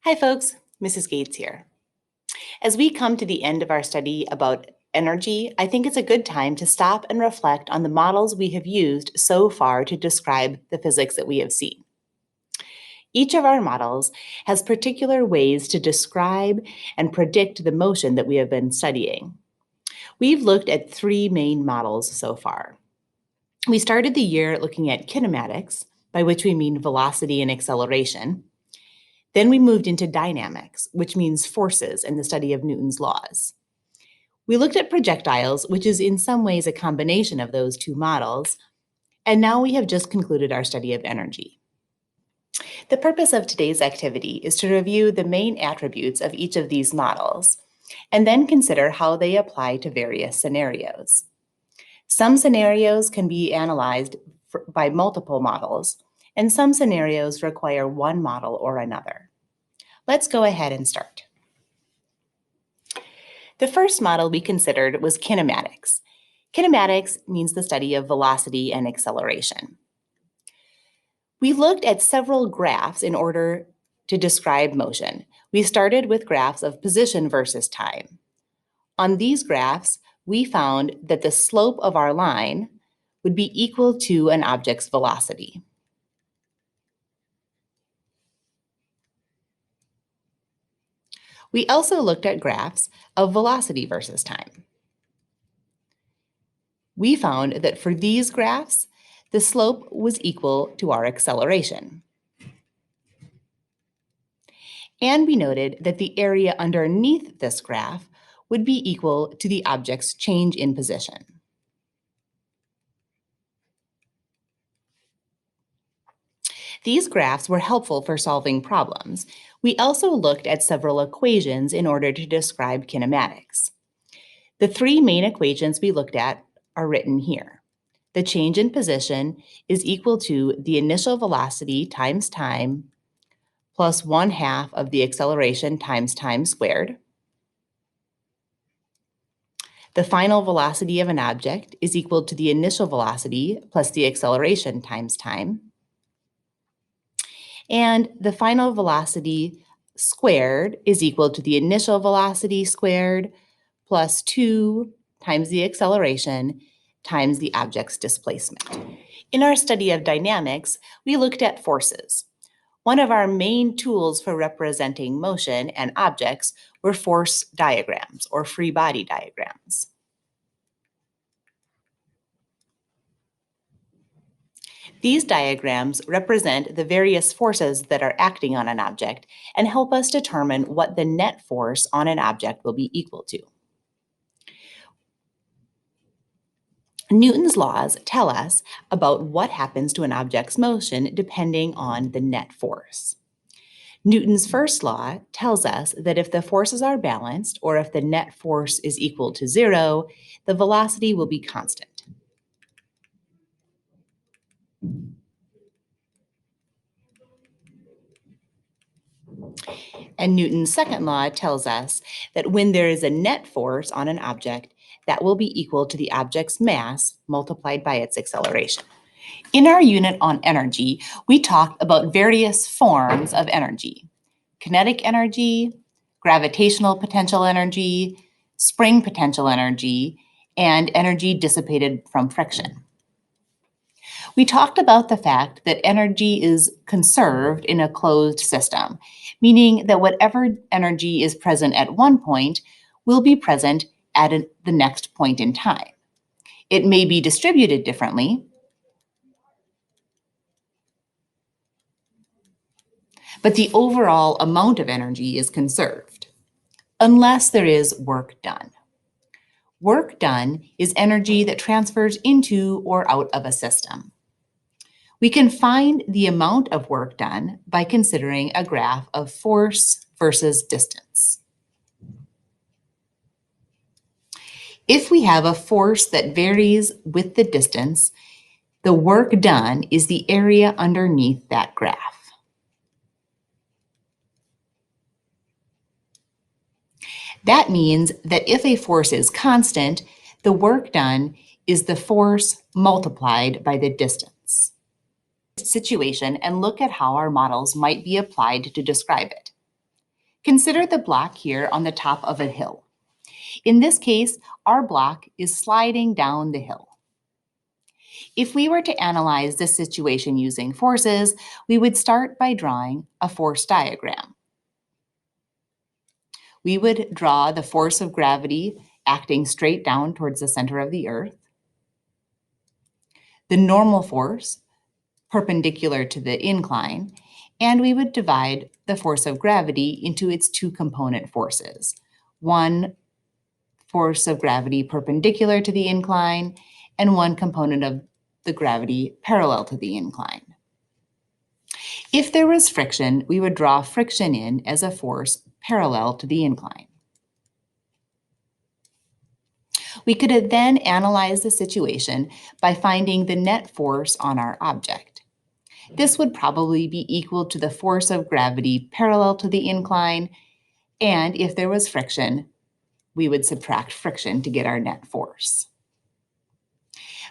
Hi folks, Mrs. Gates here. As we come to the end of our study about energy, I think it's a good time to stop and reflect on the models we have used so far to describe the physics that we have seen. Each of our models has particular ways to describe and predict the motion that we have been studying. We've looked at three main models so far. We started the year looking at kinematics, by which we mean velocity and acceleration. Then we moved into dynamics, which means forces and the study of Newton's laws. We looked at projectiles, which is in some ways a combination of those two models. And now we have just concluded our study of energy. The purpose of today's activity is to review the main attributes of each of these models, and then consider how they apply to various scenarios. Some scenarios can be analyzed by multiple models, and some scenarios require one model or another. Let's go ahead and start. The first model we considered was kinematics. Kinematics means the study of velocity and acceleration. We looked at several graphs in order to describe motion. We started with graphs of position versus time. On these graphs, we found that the slope of our line would be equal to an object's velocity. We also looked at graphs of velocity versus time. We found that for these graphs, the slope was equal to our acceleration. And we noted that the area underneath this graph would be equal to the object's change in position. These graphs were helpful for solving problems. We also looked at several equations in order to describe kinematics. The three main equations we looked at are written here. The change in position is equal to the initial velocity times time plus 1/2 of the acceleration times time squared. The final velocity of an object is equal to the initial velocity plus the acceleration times time. And the final velocity squared is equal to the initial velocity squared plus 2 times the acceleration times the object's displacement. In our study of dynamics, we looked at forces. One of our main tools for representing motion and objects were force diagrams or free body diagrams. These diagrams represent the various forces that are acting on an object and help us determine what the net force on an object will be equal to. Newton's laws tell us about what happens to an object's motion depending on the net force. Newton's first law tells us that if the forces are balanced, or if the net force is equal to 0, the velocity will be constant. And Newton's second law tells us that when there is a net force on an object, that will be equal to the object's mass multiplied by its acceleration. In our unit on energy, we talked about various forms of energy: kinetic energy, gravitational potential energy, spring potential energy, and energy dissipated from friction. We talked about the fact that energy is conserved in a closed system, meaning that whatever energy is present at one point will be present at the next point in time. It may be distributed differently, but the overall amount of energy is conserved, unless there is work done. Work done is energy that transfers into or out of a system. We can find the amount of work done by considering a graph of force versus distance. If we have a force that varies with the distance, the work done is the area underneath that graph. That means that if a force is constant, the work done is the force multiplied by the distance. Situation and look at how our models might be applied to describe it. Consider the block here on the top of a hill. In this case, our block is sliding down the hill. If we were to analyze this situation using forces, we would start by drawing a force diagram. We would draw the force of gravity acting straight down towards the center of the Earth, the normal force perpendicular to the incline, and we would divide the force of gravity into its two component forces. One force of gravity perpendicular to the incline, and one component of the gravity parallel to the incline. If there was friction, we would draw friction in as a force parallel to the incline. We could then analyze the situation by finding the net force on our object. This would probably be equal to the force of gravity parallel to the incline, and if there was friction, we would subtract friction to get our net force.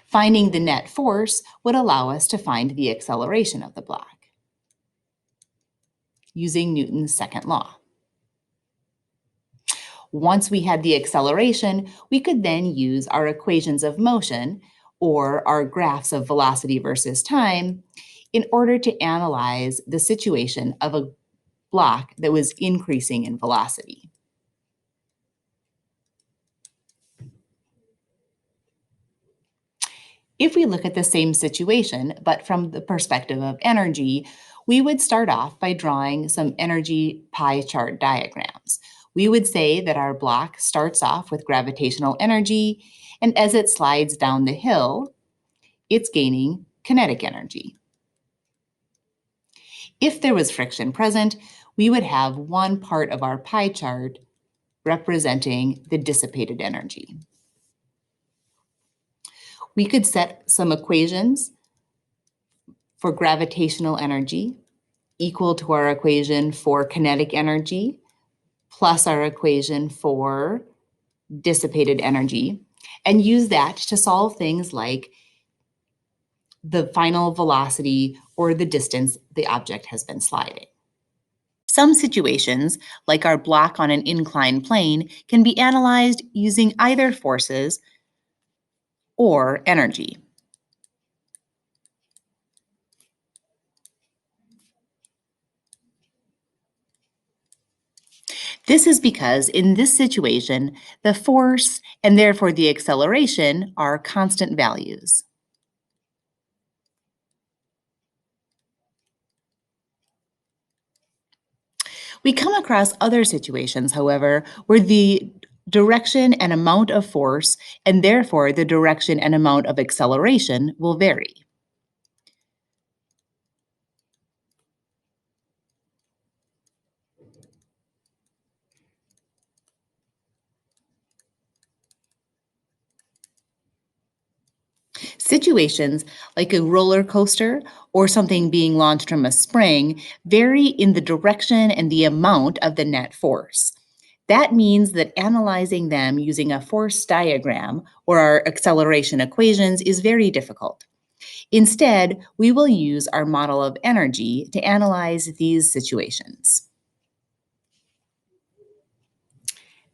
Finding the net force would allow us to find the acceleration of the block using Newton's second law. Once we had the acceleration, we could then use our equations of motion, or our graphs of velocity versus time, in order to analyze the situation of a block that was increasing in velocity. If we look at the same situation, but from the perspective of energy, we would start off by drawing some energy pie chart diagrams. We would say that our block starts off with gravitational energy, and as it slides down the hill, it's gaining kinetic energy. If there was friction present, we would have one part of our pie chart representing the dissipated energy. We could set some equations for gravitational energy equal to our equation for kinetic energy plus our equation for dissipated energy, and use that to solve things like the final velocity or the distance the object has been sliding. Some situations, like our block on an inclined plane, can be analyzed using either forces or energy. This is because in this situation, the force and therefore the acceleration are constant values. We come across other situations, however, where the direction and amount of force, and therefore the direction and amount of acceleration, will vary. Situations like a roller coaster or something being launched from a spring vary in the direction and the amount of the net force. That means that analyzing them using a force diagram or our acceleration equations is very difficult. Instead, we will use our model of energy to analyze these situations.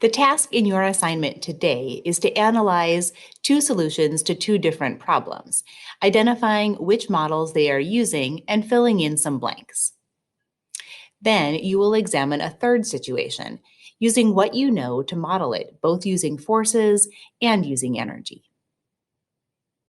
The task in your assignment today is to analyze two solutions to two different problems, identifying which models they are using and filling in some blanks. Then you will examine a third situation, using what you know to model it, both using forces and using energy.